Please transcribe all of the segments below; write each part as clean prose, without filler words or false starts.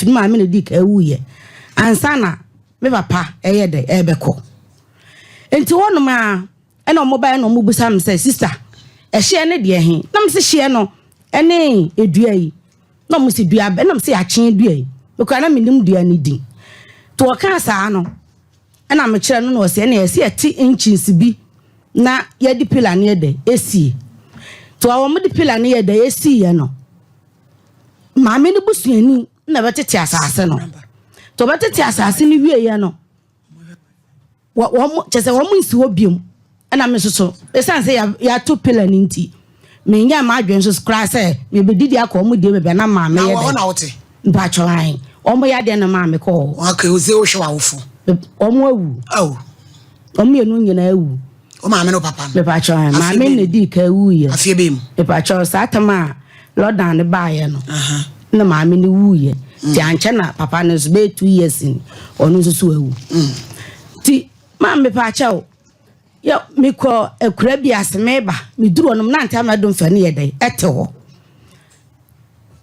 fini maame ne di ka ewuye ansa na me papa eye de ebeko enti wono ma ena omoba na omubusa me say sister ehye ne de he na me se hye no ene edua yi na mo se dua be na me se ache dua yi because na me nim dua ne din to oka saa no ena me kire no na o se na ese 30 inches bi na ye di pillar ne de esi to awo mo di pillar ne ye de esi ye no maame ne busuani na betete asase no to betete asase ne wie ye no wo chese wo mo nsi obiom na me soso esanse ya to pillar ni nti me nya ma adwen so skra se me bedidi akọ mo de be na maame ye na wo wote mpa chwan omo ya de na maame ko okay oze wo hwe awofo omo awu awu omo enu nyina awu o maame no papa me pa chwan maame ne di ka awu ye afie be mu me pa chwan satama lodan ne ba ye no na maame ne wu ye ti anche na papa ne so be 2 years ni onu so awu ti maame pa chawo yo me ko akura bi asemeba me duru onum na ante amadom fa ne ye dai ete ho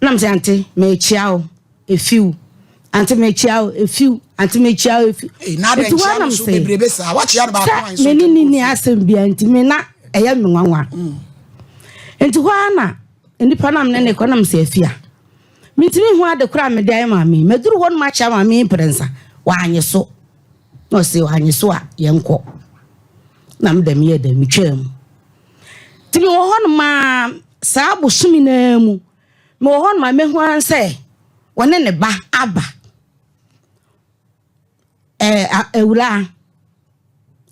nam se ante me chiao efiu ante me chiao efiu ante me chiao efiu na de chiao so bebrebe sa wa chia ba kwa so me ni asem bia ante me na eya me nwanwa enti ho ana ndipa nam ne ko nam se afia mitimi ho ade kura me dai maami me duru won ma chia maami prensa wa anye so no se wa anye so a yenko nam dem ye dem twam timi wo hon ma saa bosumi na mu me wo hon ma me ho anse wone ne ba aba ewura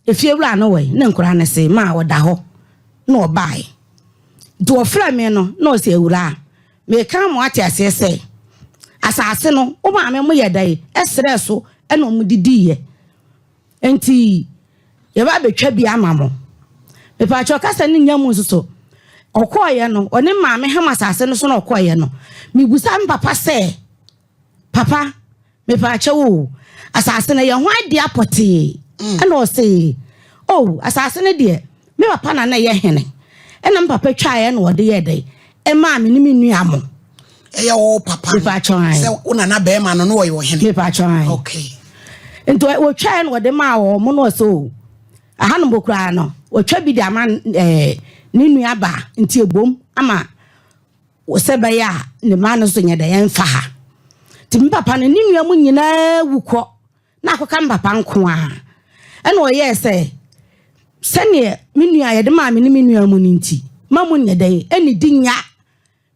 efiewura no we ne nkura ne se ma wo da ho na obai do ofra me no na o se ewura me kan mo ate ase se asase no o ma me mo ye dai esre so e no mo didi ye enti ye ba betwa bi amamo me pa cho kasa ni nyamu so okoye no one maame hama asase no so na okoye no mi busa papa se papa me pa cho wo asase na ye ho ade apote ana o se oh asase ne de me papa na ye hene ena papa twa ye no de ye de e maame ni menu amo e ye wo papa me pa cho se una na be ma no no wo hene me pa cho okay ento wo twa ye no de ma wo mo no so aha no bokura no wo twa bi de ama ni nua ba nti ebom ama wo se be ya ne ma no so nya de ye mfa ha ti papa ne ni nua mu nyina wukọ na akoka papa nko a ena o ye se ne menua ye de ma me ni menua mu nti mamu nya de eni dinya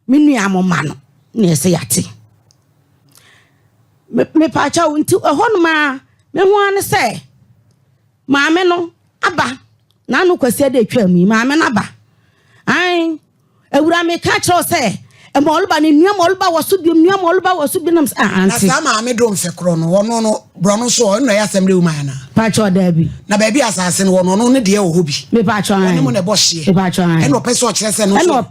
menua mo ma no na se yate me pa cha nti ehonu ma me ho an se maame no aba na no kwase de twam yi maame na aba ai ewura me ka kiro se e mo oluba ni nua mo oluba woso bi nua mo oluba woso bi nam anti na sa maame do mfe kro no wono no bro no so no ya semre uma na pa cho da bi na ba bi asase no wono no ne de wo hobi me pa cho ai mo ne bo hye me pa cho ai e no pese o kire se no so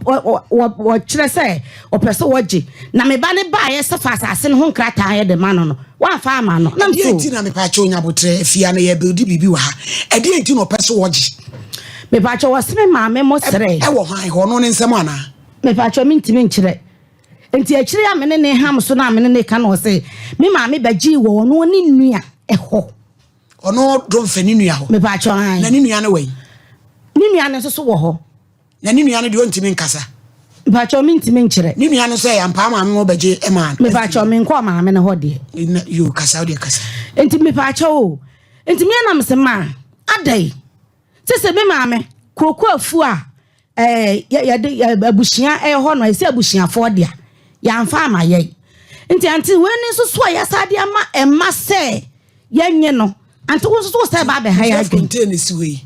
wo kire se o pese woje na me ba ne ba ye se fa asase no ho nkrata ye de ma no wa fa ama no na so enti na me pa cho nya botre fia na ye build bibi wa ha e de enti no pese woje me pa cho waseme maame mo sere e wo han ho no ne nsem ana me pa cho mintimi nkire enti akire amene ne ham so na amene ne ka no se me maame bagi wo no ni nua eho ono do mfe ni nua ho me pa cho ai na ni nua na wai ni nua ne so wo ho na ni nua ne de ontimi nkasa me pa cho mintimi nkire ni nua no se ya mpa maame mo bagi e man me pa cho me nko maame ne ho de yo kasa de kasa enti me pa cho enti me na me se ma adai se me maame kroko afu a ya de abushia ho no ese abushia fo de a ya mfa ma ye nti anti weni so so ya sade ama emma se yenye no anti wo so se ba be ha ya contain si we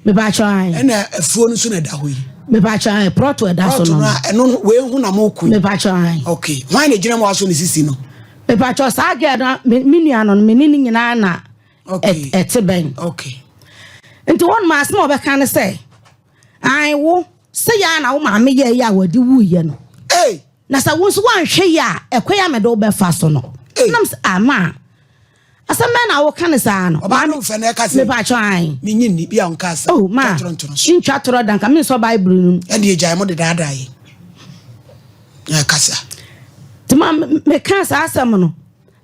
me ba try na afuo no so na da hoyi me ba try proto da so no eno we hu na mo ku me ba try okay why na gina mo aso ni sisi no me ba try sa ga na minua no me ni nyina na okay eteben okay nti won ma asma obeka ne se ai wo se ya na wo ma me ye ya wadi wu ye no eh na sa won so wan hwe ya ekoya me do be fa so no nam ama asama na wo kan sa no oba no mfe na ka se me pa twan me nyi ni bia on ka se oh ma ntwa toro dan ka me so bible no e de ejai mo de dada yi ya kasa ti ma me kan sa asam no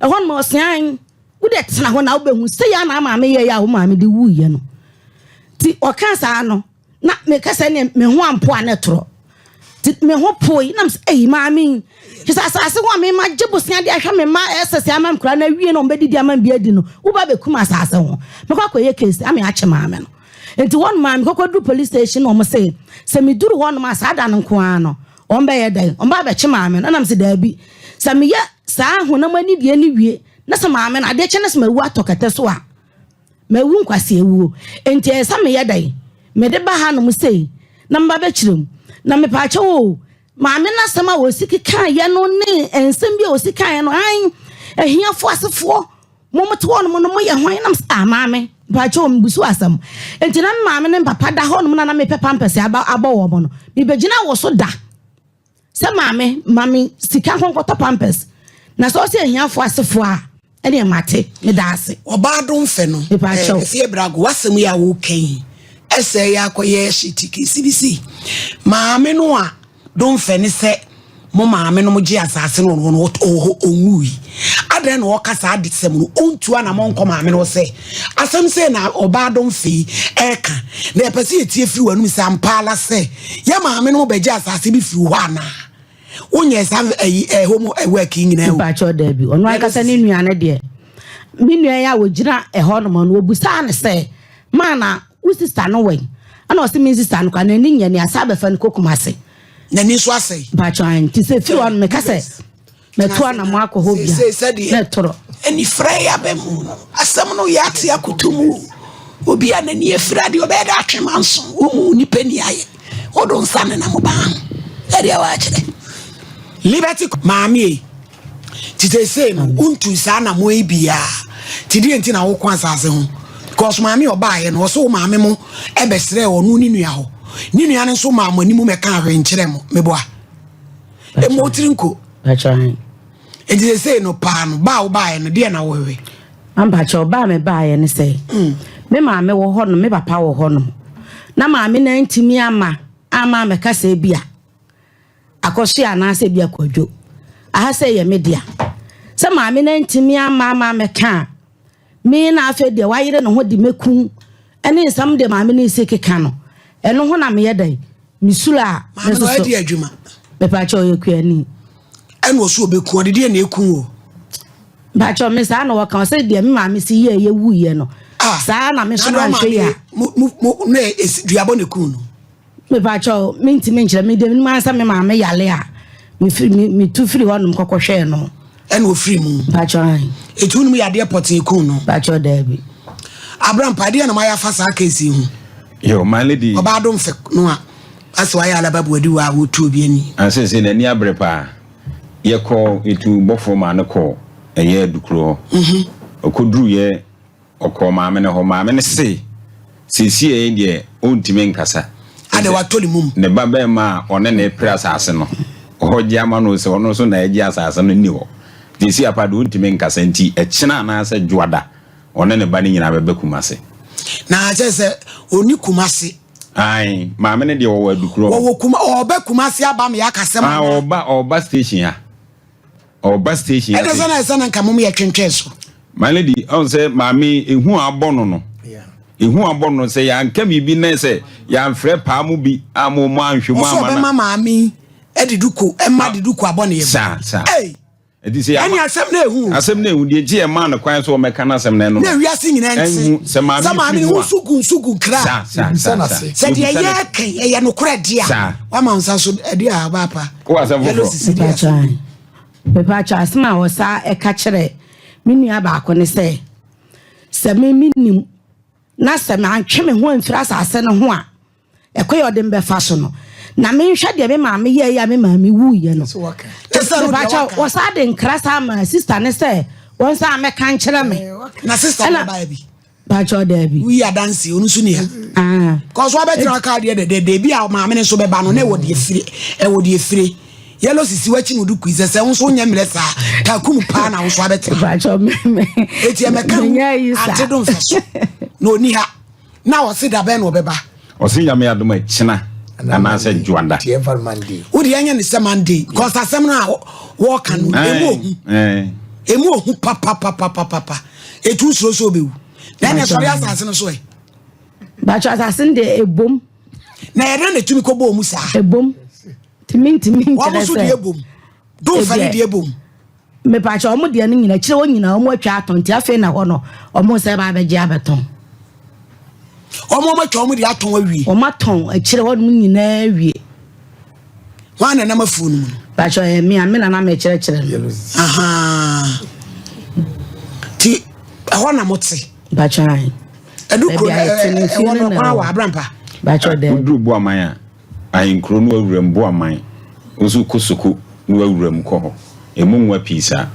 hon mo osian wo de tena ho na wo behu se ya na maame ye ya wo maame de wu ye no ti o kan sa no na me kasa ne me ho ampo anetro ti me ho poi na me maame kisa asase ho me ma gyebusia de ahwa me ma esese amam kra na wie no mbedidi amam bia di no wo ba bekum asase ho me kwa koye case ame ache maame no enti won maame kokodru police station o mo se me duru won ma sa da no ko ano on be ye dai on ba be che maame no na me se da bi se me ye sa ho na mani die ni wie na se maame na de che na se ma wu atokete so a ma wu nkwase ewu enti e se me ye dai me de ba ha no mo se na mba be kirem na me pa che wo maame na sama wo siki kan ye no ne ensem bi wo siki kan ye no an ehiafo asefo momoto won mo no mo ye hwan na maame ba che wo mbusu asam enti na maame ne papa da ho no na me pepa mpese aba wo mo no bi begina wo so da se maame sika konkoto pampers na so se ehiafo asefo a ene mate me da ase oba do mfe no efie brago wasem ya wo kan ese ya koye shitiki CBC maame no a don fe ne se mo maame no mo gi asase no no onwui adan no kasa adisem no ontua na mo nko maame no se asem se na oba don fe eka na epese etie firi wanu se ampala se ya maame no be gi asase bi firi ho ana onye sa homo working na ba cho da bi onu akasa ne nuane de mi nua ya wo gira ho no mo no obusa ne se mana wo sister no wen ana o se mi sister no kwa na ni nya ni asabe fa ne kokumase na ni so asai ba cho an ti se firi won me kase me to na mo akọ bia na toro eni freya be mu asam no ya ti akutumu obi ana ni efira de obeda atwemanso wo mu ni pani aye odon sane na mo ba ade awa kire liberty maami ti say no untu sana mo ebia ti di enti na wo kwa asase ho because maami oba ye no so maami mo ebesere onu ni nua ho ni nua ne so maamo ni mu meka ahwe nkire mo meboa e mo tirinko acha e ti say no pa no ba wo ba ye no de na wo we amba cha oba me ba ye ne say me maami wo ho no me papa wo ho no na maami na ntimi ama me kasa bia akoshi anase bia kwadwo aha se ye media se maame na ntimi ama meka me na afa de wayire no ho de mekun ene nsam de maame na ise keka no eno ho na me yedai misula me so so adwuma me pa cha oyekuani eno so obekun de na ekun o ba cha me sa na waka se de me maame si ye wuye no sa na me so na hwe ya na duabo ne kun no me ba cho minti menchira me de me mansa me maame yale a me tu free honum kokohwe no ene o free mu ba cho an etunum ya de pot ekun no ba cho da bi Abraham pade na maya fa sa kesi hu yo my lady oba do mfe no a aswa ya ala babu adi wa wo tu bi ani anse na ni abrepa ye ko etu bofo ma ne ko eye dukro okodru ye okọ maame ne ho maame ne se sisi e de ontime nkasa ade wa toli mum ne baba ma one na epra asase no ohoji ama no se ono so na eji asase no ni ho disi apado ontime nkasa nti echina na ase juada one ne ba ni nyina bebe kumase na ajese oni kumase ai maame ne de wo adukro wo kuma oba kumase abam ya kasem oba station ya oba station ya ede sana nka mum ye twentwe so my lady on say maame ehu abono no ehu abono say ya nka bibi na say ya mfre pa mu bi amomo anhwemu amana so be maame ediduko emma diduko abono ye sa eh edi say ani asem na ehu de ji e ma na kwan so o meka na asem na no na wiase nyina nti se maame sugu kra se de ye kan ye no kra dia wa ma nsa so de abapa ko asem foforo pepa cha asma wo sa e ka kire minua ba ko ne se me minim na se me antwe me ho amfira asase no ho a ekoye odem be fa so no na me nhwa de me maame ye ya me maame wu ye no pepa cha wo sa de nkra sa ma sister ne se won sa me kan kire me na sister na ba bi ba cha da bi we are dancing onu so ne ya cause wa be tra card de bi a maame ne so be ba no na e wo de efire yellow sisi wachi mu duku ise se wonso nya mle sa ka kum pa na wonso abete ba cho me eti e meka ante don feso no ni ha na wo se da be no beba o se nya me adoma china na se juanda ti evermandi wo de anya ni se mandi cause asem na wo kan no emu emu ohu papa etu so obewu na na sori asase no so e ba cho asase de ebom na yere na tumi ko bo mu sa ebom timi wa mo so de ebom do fa de ebom me pa cho omo de no nyina kire wo nyina omo atwa atonti afi na ho no omo se ba beje abeton omo ma cho omo de aton awie omo aton akire wo no nyina awie wa na ma fu no ba cho me amena na me kire aha ti ho na moti ba cho ai edukro wono kwa wa abrampa ba cho de oduru bo aman a ayinkro no awuram bo aman ozu kosuku no awuram ko ho emu nwa pisa